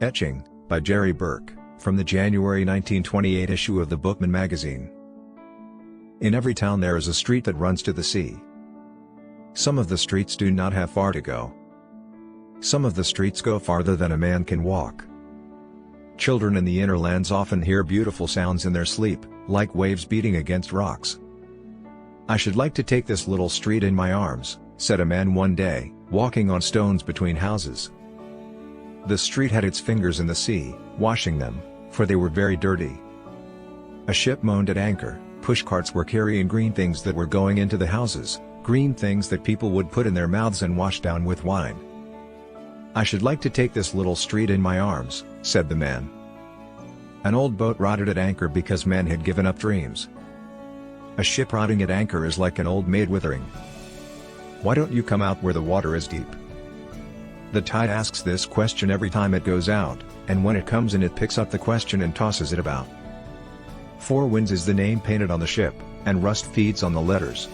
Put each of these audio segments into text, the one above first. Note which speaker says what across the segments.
Speaker 1: Etching, by Jerry Burke, from the January 1928 issue of the Bookman magazine. In every town there is a street that runs to the sea. Some of the streets do not have far to go. Some of the streets go farther than a man can walk. Children in the inner lands often hear beautiful sounds in their sleep, like waves beating against rocks. "I should like to take this little street in my arms," said a man one day, walking on stones between houses. The street had its fingers in the sea, washing them, for they were very dirty. A ship moaned at anchor, pushcarts were carrying green things that were going into the houses, green things that people would put in their mouths and wash down with wine. "I should like to take this little street in my arms," said the man. An old boat rotted at anchor because men had given up dreams. A ship rotting at anchor is like an old maid withering. Why don't you come out where the water is deep? The tide asks this question every time it goes out, and when it comes in it picks up the question and tosses it about. Four Winds is the name painted on the ship, and rust feeds on the letters.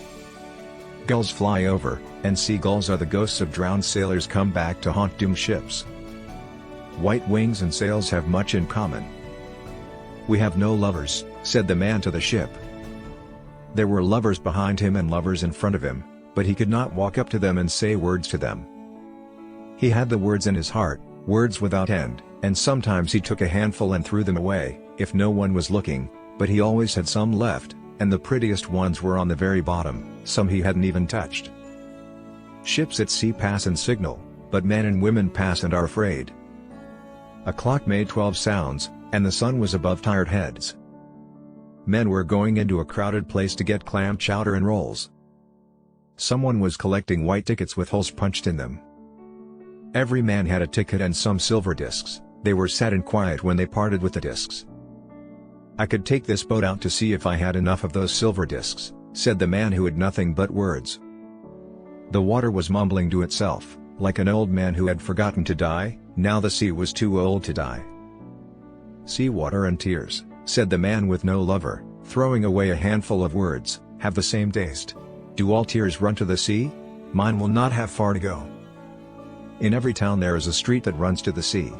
Speaker 1: Gulls fly over, and seagulls are the ghosts of drowned sailors come back to haunt doomed ships. White wings and sails have much in common. "We have no lovers," said the man to the ship. There were lovers behind him and lovers in front of him, but he could not walk up to them and say words to them. He had the words in his heart, words without end, and sometimes he took a handful and threw them away, if no one was looking, but he always had some left, and the prettiest ones were on the very bottom, some he hadn't even touched. Ships at sea pass and signal, but men and women pass and are afraid. A clock made 12 sounds, and the sun was above tired heads. Men were going into a crowded place to get clam chowder and rolls. Someone was collecting white tickets with holes punched in them. Every man had a ticket and some silver discs. They were sad and quiet when they parted with the discs. "I could take this boat out to see if I had enough of those silver discs," said the man who had nothing but words. The water was mumbling to itself, like an old man who had forgotten to die. Now the sea was too old to die. "Sea water and tears," said the man with no lover, throwing away a handful of words, "have the same taste. Do all tears run to the sea? Mine will not have far to go." In every town there is a street that runs to the sea.